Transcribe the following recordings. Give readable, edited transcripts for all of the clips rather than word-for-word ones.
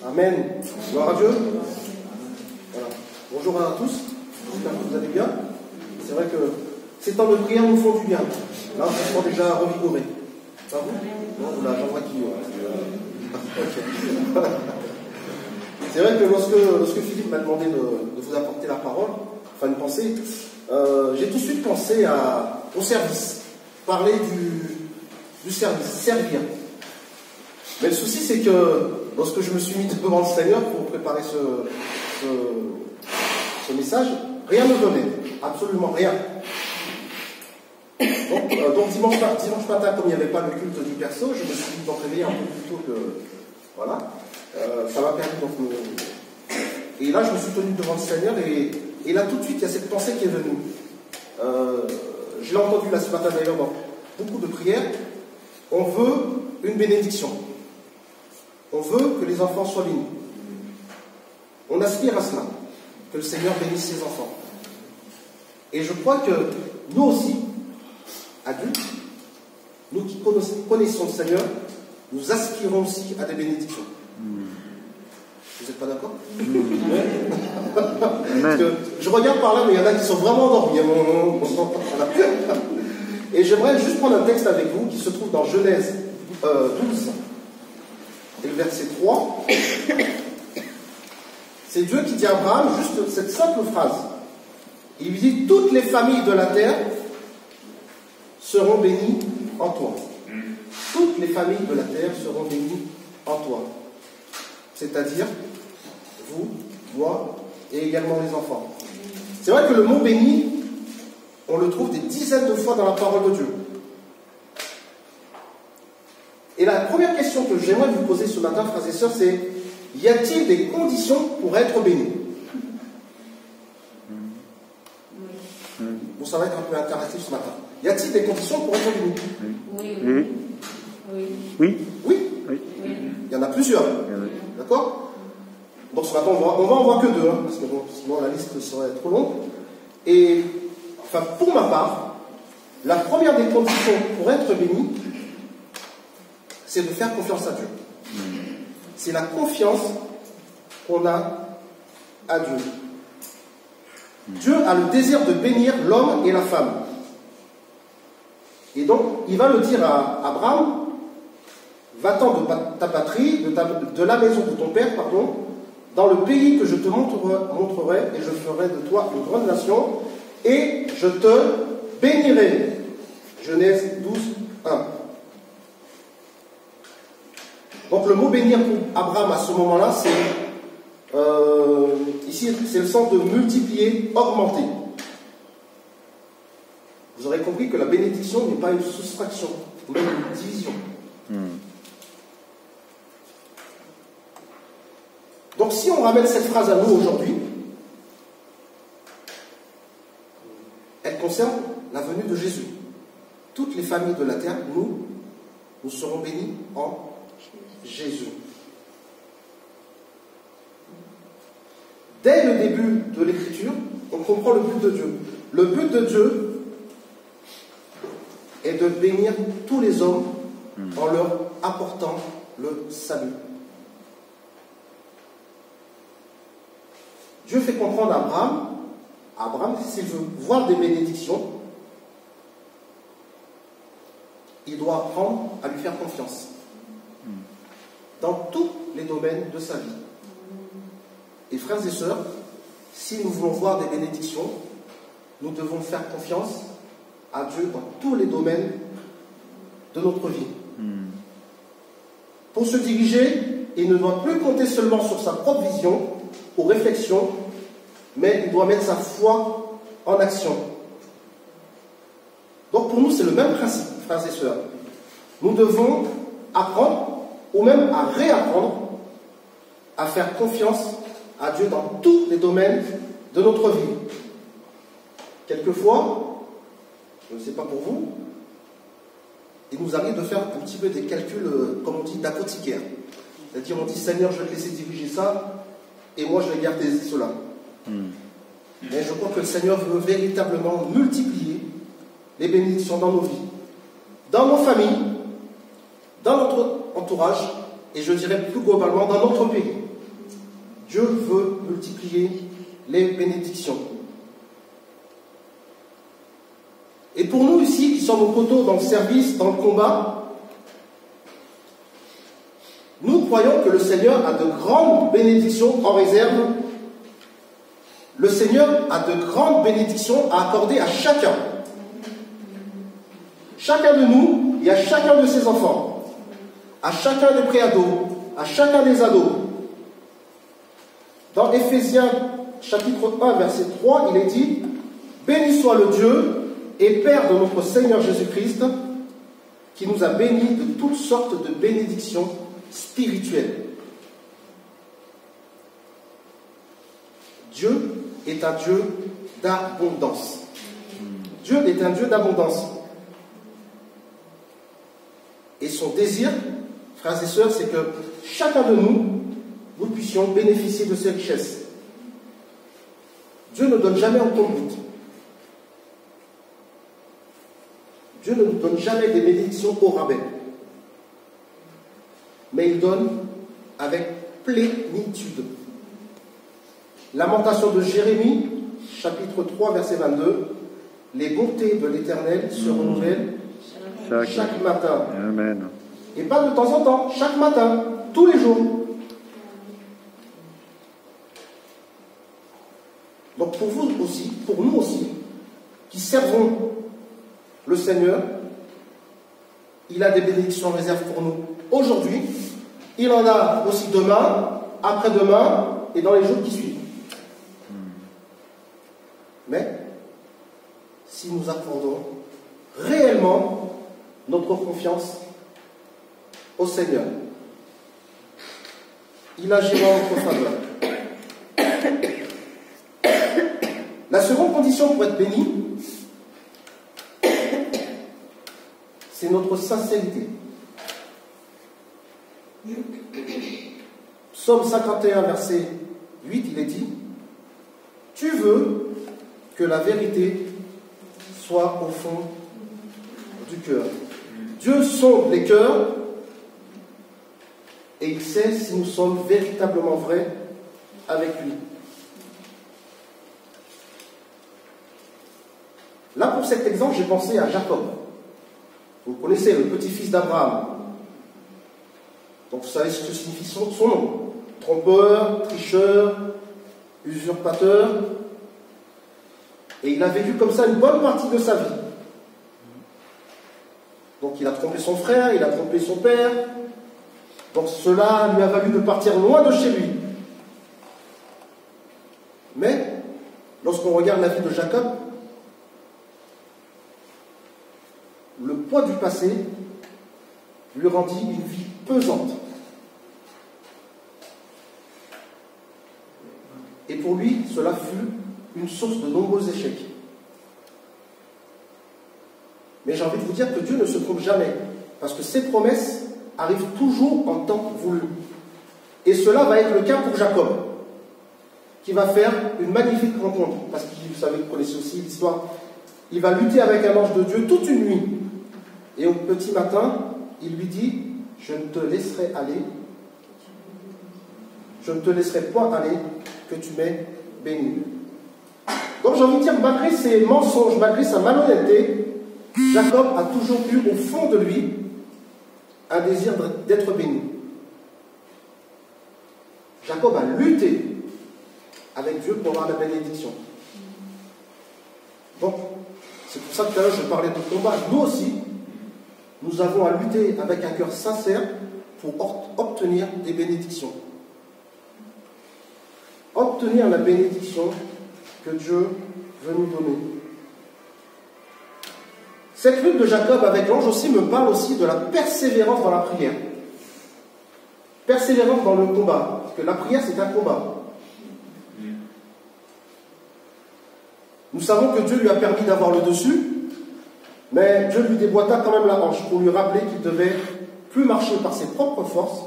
Amen. Gloire à Dieu. Voilà. Bonjour à tous. J'espère que vous allez bien. C'est vrai que ces temps de prière nous font du bien. Là, on se sent déjà revigoré. Ça vous? Non, là, j'en vois qui. Ok. C'est vrai que lorsque Philippe m'a demandé de vous apporter la parole, enfin une pensée, j'ai tout de suite pensé au service. Parler du service, servir. Mais le souci, c'est que lorsque je me suis mis devant le Seigneur pour préparer ce message, rien ne venait. Absolument rien. Donc dimanche matin, comme il n'y avait pas le culte du perso, je me suis dit d'en réveiller un peu plus tôt que... Voilà. Ça m'a permis donc... Et là, je me suis tenu devant le Seigneur et là, tout de suite, il y a cette pensée qui est venue. Je l'ai entendu là ce matin d'ailleurs dans beaucoup de prières. On veut une bénédiction. On veut que les enfants soient bénis. On aspire à cela, que le Seigneur bénisse ses enfants. Et je crois que nous aussi, adultes, nous qui connaissons le Seigneur, nous aspirons aussi à des bénédictions. Vous n'êtes pas d'accord? Parce que je regarde par là, mais il y en a qui sont vraiment endormis. Et j'aimerais juste prendre un texte avec vous qui se trouve dans Genèse 12 et le verset 3. C'est Dieu qui dit à Abraham juste cette simple phrase. Il lui dit: toutes les familles de la terre seront bénies en toi. Toutes les familles de la terre seront bénies en toi. C'est-à-dire vous, moi et également les enfants. C'est vrai que le mot béni, on le trouve des dizaines de fois dans la parole de Dieu. Et la première question que j'aimerais vous poser ce matin, frères et sœurs, c'est: y a-t-il des conditions pour être béni? Bon, ça va être un peu interactif ce matin. Y a-t-il des conditions pour être béni? Oui. Oui. Oui. Il y en a plusieurs. D'accord? Donc ce matin, on va en voir que deux, parce que bon, sinon la liste serait trop longue. Et, enfin, pour ma part, la première des conditions pour être béni, c'est de faire confiance à Dieu. C'est la confiance qu'on a à Dieu. Dieu a le désir de bénir l'homme et la femme. Et donc, il va le dire à Abraham: va-t'en de ta patrie, de la maison de ton père, dans le pays que je te montrerai, et je ferai de toi une grande nation, et je te bénirai. Genèse 12, 1. Donc le mot bénir pour Abraham à ce moment-là, c'est ici c'est le sens de multiplier, augmenter. Vous aurez compris que la bénédiction n'est pas une soustraction, mais une division. Donc si on ramène cette phrase à nous aujourd'hui, elle concerne la venue de Jésus. Toutes les familles de la terre, nous serons bénis en Jésus. Dès le début de l'écriture, on comprend le but de Dieu. Le but de Dieu est de bénir tous les hommes en leur apportant le salut. Dieu fait comprendre à Abraham, s'il veut voir des bénédictions, il doit apprendre à lui faire confiance dans tous les domaines de sa vie. Et frères et sœurs, si nous voulons voir des bénédictions, nous devons faire confiance à Dieu dans tous les domaines de notre vie. Pour se diriger, il ne doit plus compter seulement sur sa propre vision ou réflexion, mais il doit mettre sa foi en action. Donc pour nous, c'est le même principe, frères et sœurs. Nous devons apprendre, ou même à réapprendre, à faire confiance à Dieu dans tous les domaines de notre vie. Quelquefois, je ne sais pas pour vous, il nous arrive de faire un petit peu des calculs, comme on dit, d'apothicaire. C'est-à-dire, on dit: Seigneur, je vais te laisser diriger ça, et moi, je vais garder cela. Mais je crois que le Seigneur veut véritablement multiplier les bénédictions dans nos vies, dans nos familles, dans notre entourage, et je dirais plus globalement dans notre pays. Dieu veut multiplier les bénédictions. Et pour nous ici, qui sommes au poteau dans le service, dans le combat, nous croyons que le Seigneur a de grandes bénédictions en réserve. Le Seigneur a de grandes bénédictions à accorder à chacun. Chacun de nous et à chacun de ses enfants, à chacun des préados, à chacun des ados. Dans Éphésiens chapitre 1, verset 3, il est dit « Béni soit le Dieu et Père de notre Seigneur Jésus-Christ, qui nous a bénis de toutes sortes de bénédictions spirituelles. » Dieu est un Dieu d'abondance. Dieu est un Dieu d'abondance. Et son désir, frères et sœurs, c'est que chacun de nous, nous puissions bénéficier de ces richesses. Dieu ne donne jamais en compte. Dieu ne nous donne jamais des bénédictions au rabais. Mais il donne avec plénitude. Lamentation de Jérémie, chapitre 3, verset 22. Les bontés de l'Éternel se renouvellent chaque matin. Amen. Et pas de temps en temps, chaque matin, tous les jours. Donc pour vous aussi, pour nous aussi, qui servons le Seigneur, il a des bénédictions en réserve pour nous aujourd'hui. Il en a aussi demain, après-demain et dans les jours qui suivent. Mais si nous accordons réellement notre confiance au Seigneur, il agira en notre faveur. La seconde condition pour être béni, c'est notre sincérité. Psaume 51, verset 8, il est dit « Tu veux que la vérité soit au fond du cœur. » Dieu sonde les cœurs et il sait si nous sommes véritablement vrais avec lui. Là, pour cet exemple, j'ai pensé à Jacob. Vous connaissez, le petit-fils d'Abraham. Donc vous savez ce que signifie son nom. Trompeur, tricheur, usurpateur. Et il a vécu comme ça une bonne partie de sa vie. Donc il a trompé son frère, il a trompé son père. Donc cela lui a valu de partir loin de chez lui. Mais, lorsqu'on regarde la vie de Jacob, le poids du passé lui rendit une vie pesante. Et pour lui, cela fut une source de nombreux échecs. Mais j'ai envie de vous dire que Dieu ne se trompe jamais, parce que ses promesses arrivent toujours en temps voulu. Et cela va être le cas pour Jacob, qui va faire une magnifique rencontre, parce que vous savez, vous connaissez aussi l'histoire, il va lutter avec un ange de Dieu toute une nuit. Et au petit matin, il lui dit, je ne te laisserai aller, je ne te laisserai point aller, que tu m'aies béni. Donc j'ai envie de dire, malgré ses mensonges, malgré sa malhonnêteté, Jacob a toujours eu au fond de lui un désir d'être béni. Jacob a lutté avec Dieu pour avoir la bénédiction. Donc, c'est pour ça que tout à l'heure je parlais de combat. Nous aussi, nous avons à lutter avec un cœur sincère pour obtenir des bénédictions. Obtenir la bénédiction que Dieu veut nous donner. Cette lutte de Jacob avec l'ange aussi me parle aussi de la persévérance dans la prière. Persévérance dans le combat. Parce que la prière, c'est un combat. Nous savons que Dieu lui a permis d'avoir le dessus, mais Dieu lui déboîta quand même la hanche pour lui rappeler qu'il devait plus marcher par ses propres forces,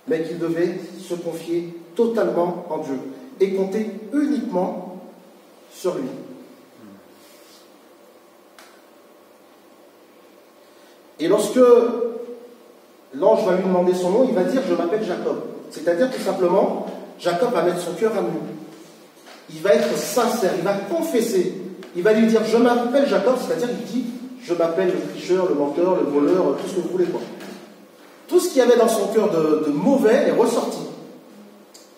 mais qu'il devait se confier totalement en Dieu et compter uniquement sur lui. Et lorsque l'ange va lui demander son nom, il va dire « Je m'appelle Jacob ». C'est-à-dire tout simplement Jacob va mettre son cœur à nu. Il va être sincère, il va confesser. Il va lui dire, je m'appelle Jacob, c'est-à-dire il dit, je m'appelle le tricheur, le menteur, le voleur, tout ce que vous voulez, quoi. Tout ce qu'il y avait dans son cœur de mauvais est ressorti.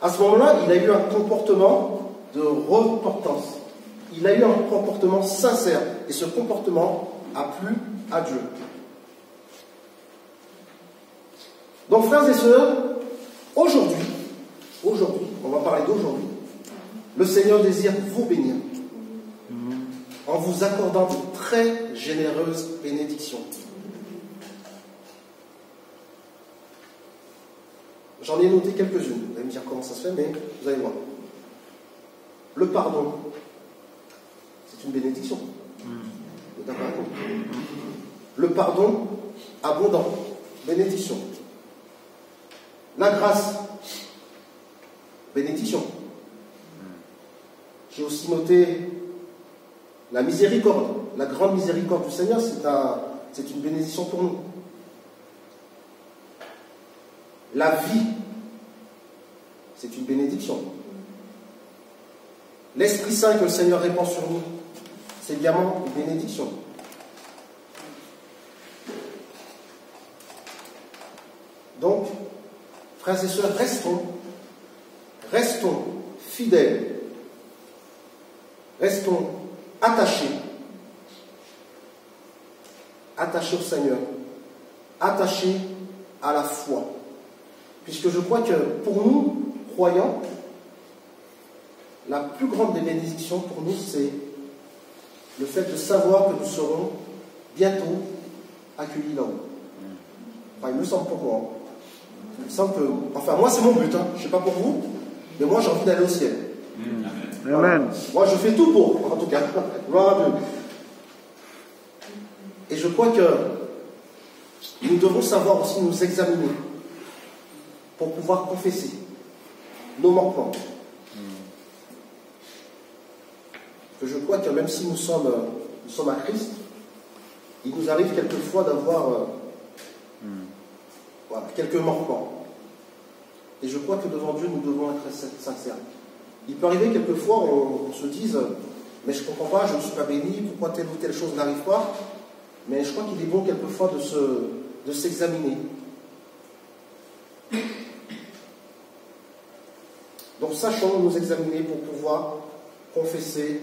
À ce moment-là, il a eu un comportement de repentance. Il a eu un comportement sincère. Et ce comportement a plu à Dieu. Donc, frères et sœurs, aujourd'hui, on va parler d'aujourd'hui, le Seigneur désire vous bénir en vous accordant de très généreuses bénédictions. J'en ai noté quelques-unes. Vous allez me dire comment ça se fait, mais vous allez voir. Le pardon, c'est une bénédiction. Le pardon abondant, bénédiction. La grâce, bénédiction. J'ai aussi noté la miséricorde. La grande miséricorde du Seigneur, c'est une bénédiction pour nous. La vie, c'est une bénédiction. L'Esprit Saint que le Seigneur répand sur nous, c'est également une bénédiction. Donc, frères et sœurs, restons fidèles, restons attachés au Seigneur, attachés à la foi. Puisque je crois que pour nous, croyants, la plus grande des bénédictions pour nous, c'est le fait de savoir que nous serons bientôt accueillis là-haut. Enfin, il me semble pour moi. Il me semble que... Enfin, moi, c'est mon but. Je ne sais pas pour vous, mais moi, j'ai envie d'aller au ciel. Amen. Voilà. Moi, je fais tout pour, en tout cas. Gloire à Dieu. Et je crois que nous devons savoir aussi nous examiner pour pouvoir confesser nos manquements. Que je crois que même si nous sommes à Christ, il nous arrive quelquefois d'avoir quelques manquements. Et je crois que devant Dieu, nous devons être sincères. Il peut arriver quelquefois, on se dise, mais je ne comprends pas, je ne suis pas béni, pourquoi telle ou telle chose n'arrive pas. Mais je crois qu'il est bon quelquefois de s'examiner. Donc sachons nous examiner pour pouvoir confesser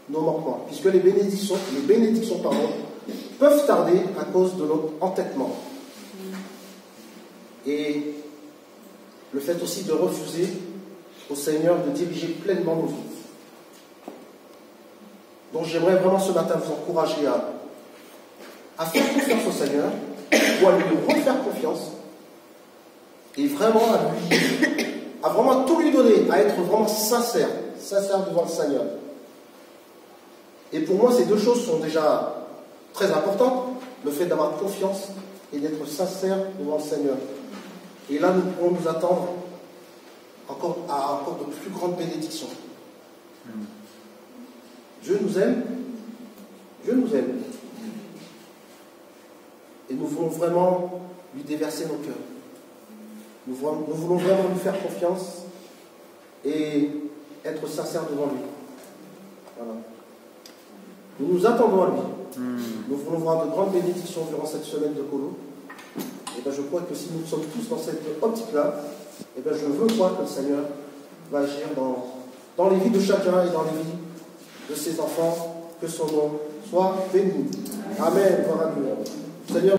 nos manquements. Puisque les bénédictions peuvent tarder à cause de notre entêtement. Et le fait aussi de refuser au Seigneur de diriger pleinement nos vies. Donc j'aimerais vraiment ce matin vous encourager à faire confiance au Seigneur, ou à lui refaire confiance, et vraiment à vraiment tout lui donner, à être vraiment sincère devant le Seigneur. Et pour moi, ces deux choses sont déjà très importantes, le fait d'avoir confiance et d'être sincère devant le Seigneur. Et là, nous pourrons nous attendre à encore de plus grandes bénédictions. Dieu nous aime. Dieu nous aime. Et nous voulons vraiment lui déverser nos cœurs. Nous voulons vraiment lui faire confiance et être sincères devant lui. Voilà. Nous nous attendons à lui. Nous voulons voir de grandes bénédictions durant cette semaine de Colo. Et bien je crois que si nous sommes tous dans cette optique-là, et bien je veux croire que le Seigneur va agir dans les vies de chacun et dans les vies de ses enfants, que son nom soit béni. Amen. Gloire à Dieu. Seigneur,